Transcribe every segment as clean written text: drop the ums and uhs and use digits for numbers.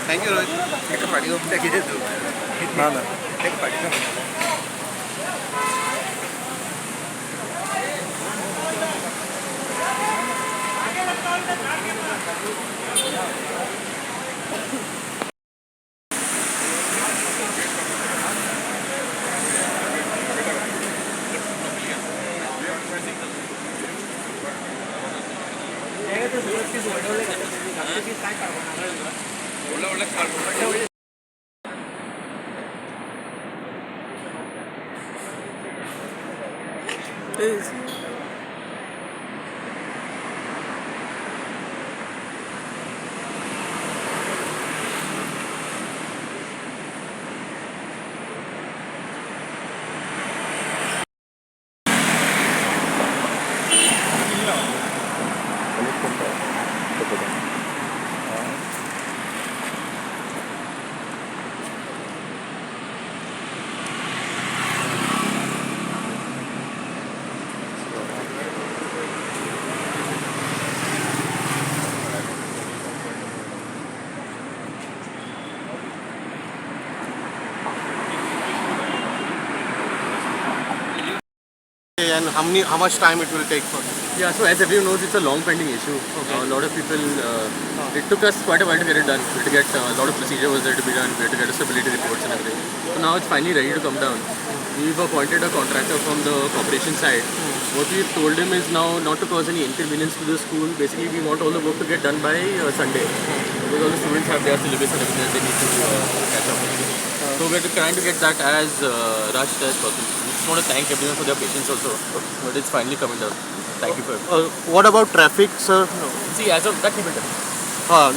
Thank you, Rohit. Take a party. Take it. No, no. Take a party. And how much time it will take for? Yeah, so as everyone knows, it's a long pending issue. Okay. A lot of people, it took us quite a while to get it done. We had to get a lot of procedure was there to be done. We had to get a stability reports and everything. So now it's finally ready to come down. We've appointed a contractor from the corporation side. What we've told him is now not to cause any inconvenience to the school. Basically, we want all the work to get done by Sunday. Because all the students have their syllabus and everything that they need to catch up with. So we're trying to get that as rushed as possible. We just want to thank everyone for their patience also. But it's finally coming down. Thank you for it. What about traffic, sir? See, as of that, keep it done.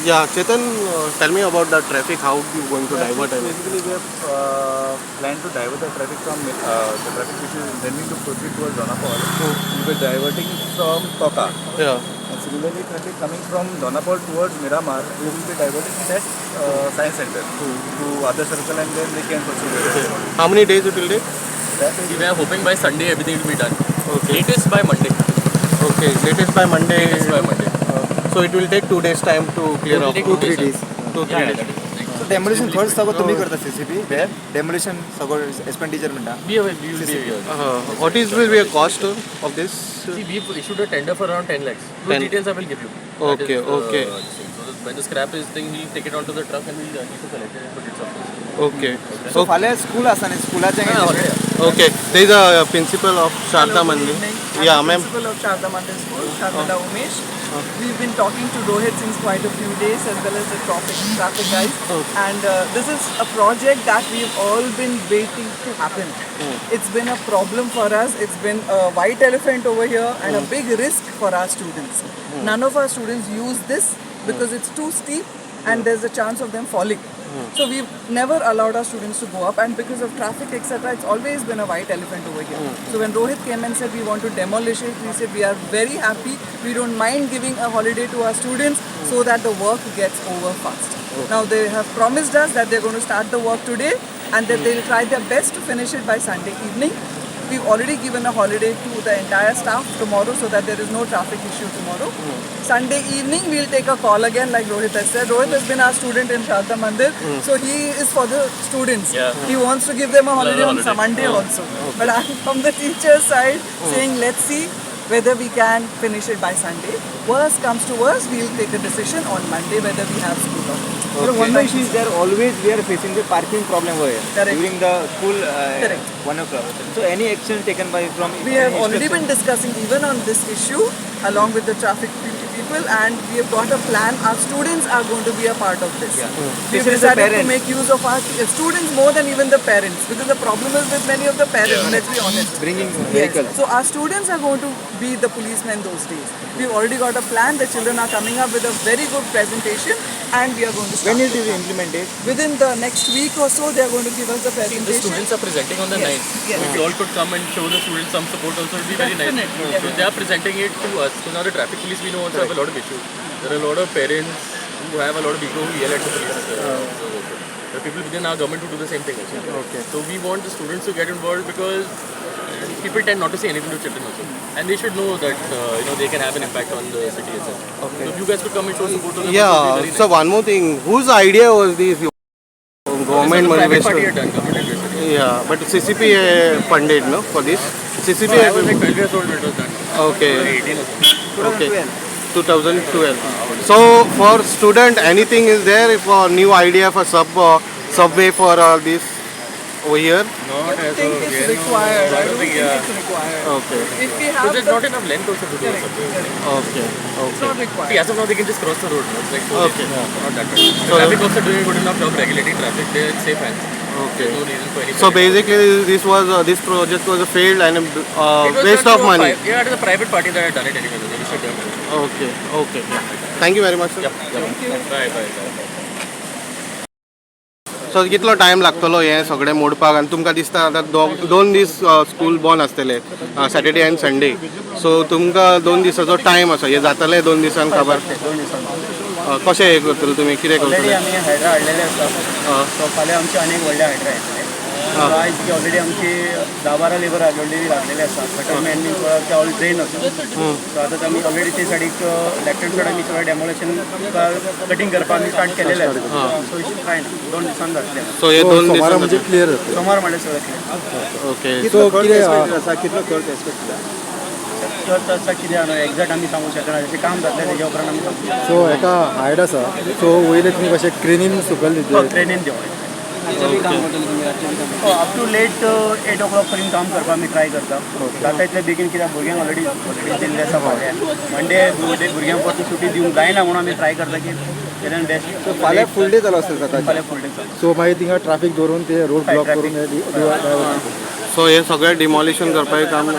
Yeah, Chetan, tell me about the traffic. How you going to divert it? Basically, we have planned to divert the traffic from the traffic which is intending to proceed towards Donapal. We will be diverting from Toka. Yeah. And similarly, traffic coming from Donapal towards Miramar, we will be diverting it at Science Center to other circle, and then they can proceed. How many days it will take? We are hoping by Sunday everything will be done. Okay. Latest by Monday. Okay, latest by Monday. Latest by Monday. So it will take 2 days time to clear off. 2-3 days. 2-3 days. So demolition खर्च सगळं तुम्ही करता CCP. Demolition सगळं expenditure म्हणता. We will be here. What is will be a cost of this? See, we've issued a tender for around 10 lakhs. Those 10. details I will give you. Okay, okay. So when the scrap is thing, we'll take it onto the truck and we'll need to collect it and put it somewhere. Okay. So फाल्या school आसा न्ही स्कूलाचे Okay. There is a principal of Sharda Mandir. Yeah, ma'am. Principal of Sharda Mandir School, Sharmila Umesh. We've been talking to Rohit since quite a few days, as well as the traffic guys. And this is a project that we've all been waiting to happen. It's been a problem for us. It's been a white elephant over here and a big risk for our students. None of our students use this because it's too steep and there's a chance of them falling. So we've never allowed our students to go up, and because of traffic, etc., it's always been a white elephant over here. So when Rohit came and said we want to demolish it, we said we are very happy. We don't mind giving a holiday to our students so that the work gets over fast. Now they have promised us that they're going to start the work today and that they'll try their best to finish it by Sunday evening. We've already given a holiday to the entire staff tomorrow so that there is no traffic issue tomorrow. Sunday evening, we'll take a call again, like Rohit has said. Rohit has been our student in Sharda Mandir, so he is for the students. Yeah. He wants to give them a holiday on Monday also. But I'm from the teacher's side saying, let's see whether we can finish it by Sunday. Worst comes to worst, we'll take a decision on Monday whether we have school or not. So one more issue is there always we are facing the parking problem over here Correct. during the school Correct. 1 o'clock. So any action taken by from We have already been discussing even on this issue along with the traffic people, and we have got a plan. Our students are going to be a part of this. We've Especially the decided to parents. make use of our students more than even the parents, because the problem is with many of the parents, let's be honest. Bringing Yes. vehicles. So our students are going to be the policemen those days. We've already got a plan. The children are coming up with a very good presentation, and we are going to start. When it is implemented? Within the next week or so, they are going to give us the The presentation. students are presenting on the Yes, 9th. yes. If you all could come and show the students some support also, it would be very nice. Definitely, So they are presenting it to us. So now the traffic police, we know, also have a lot of issues. There are a lot of parents who have a lot of ego who yell at the police. There are people within our government who do the same thing also. Okay. So we want the students to get involved because people tend not to say anything to children also. And they should know that they can have an impact on the city itself. Okay. So if you guys could come and show support to them, it would be Yeah, very so nice. one more thing. Whose idea was this? Government This is a private party motivation. had done, government invested. Yeah, but CCP funded, no, for this? CCP. I was like 12 years old when it was done. Okay. 18 or something. Okay. 2012. So for student, anything is there for new idea for subway for all this over here? Not I as think of it's yet, no. required. I I don't don't think think, it's required. Okay. If we So have there's the, not enough length also to do correct, something. correct. Okay. It's Okay. not required. See, as of now, they can just cross the road. No? It's like 4 Okay. lanes. Not that bad. The traffic cops are doing a good enough job regulating traffic. They're in safe hands. Okay. There's no reason for any. So basically, this project was a failed and It was waste done of through a money. Yeah, it is a private party that had done it anyway. They should have done it. Okay. Okay. Thank you very much, sir. Bye, bye, bye. सो कितलो time लागतलो हें सगळें मोडपाक आनी तुमकां दिसता आतां दोन दीस स्कूल बंद आसतले सॅटर्डे एंड संडे सो तुमकां 2 दिसाचो टायम आसा हें जातलें 2 दिसान खबर कशें हें करतले तुमी कितें ऑलरेडी करतले आमी हायड्रा हाडलेले आसा सो फाल्यां आमचे आनीक व्हडले हायड्रा येतले सो आयज ऑलरेडी आमची 10-12 लेबर ऑलरेडी लागलेले आसा बटरमॅन बी ते ऑल ट्रेन आसा सो आतां आमी ऑलरेडी ते सायडीक लेफ्ट हँड सायड आमी सगळें डेमोलेशन कटींग करपाक आमी स्टार्ट केलेले आसा सो इशू कांय ना 2 दिसान जातले सो हे 2 दिसान क्लियर सोमार म्हणल्यार सगळें क्लियर ओके कितलो खर्च आसा कितलो खर्च एक्सपेक्ट केला खर्च आसा कितें आहा एक्झॅक्ट आमी सांगूंक शकना जशें काम जातलें तेज्या उपरांत आमी सांगू सो हेका हायड आसा सो वयले तुमी कशें क्रेनीन सकयल दिले ट्रेनीन देंवय अप टू लेट 8 o'clock पर्यंत काम करपाक आमी ट्राय करता जाता इतले बेगीन कित्याक भुरग्यांक ऑलरेडी दिल्ले आसा फाल्यां मंडे भुरग्यांक परतून सुटी दिवंक जायना म्हणून आमी ट्राय करता की तेल्यान बेस्ट फाल्यां फूल डे जालो आसता सकाळी फाल्यां फूल डे चलता सो मागीर थिंगा ट्रॅफिक दवरून ते रोड ब्लॉक करून सो हे सगळें डिमॉलिशन करपाचें काम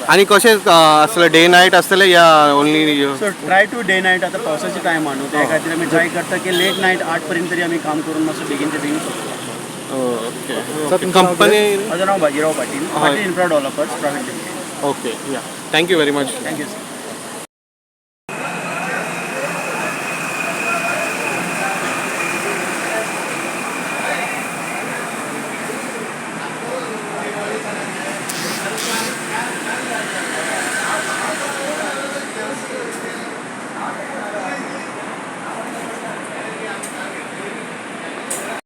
आनी कशें आसलें डे नायट आसतलें या only so try to day night आतां पावसाची टायम आहा न्हू त्या खातीर आमी ट्राय करता की लेट नायट 8 पर्यंत तरी आमी काम करून मातसो बेगीनचे बेगीन ओके कंपनी म्हजें नांव Bajirao Patil Patil infra developers private limited okay या thank you very much thank you sir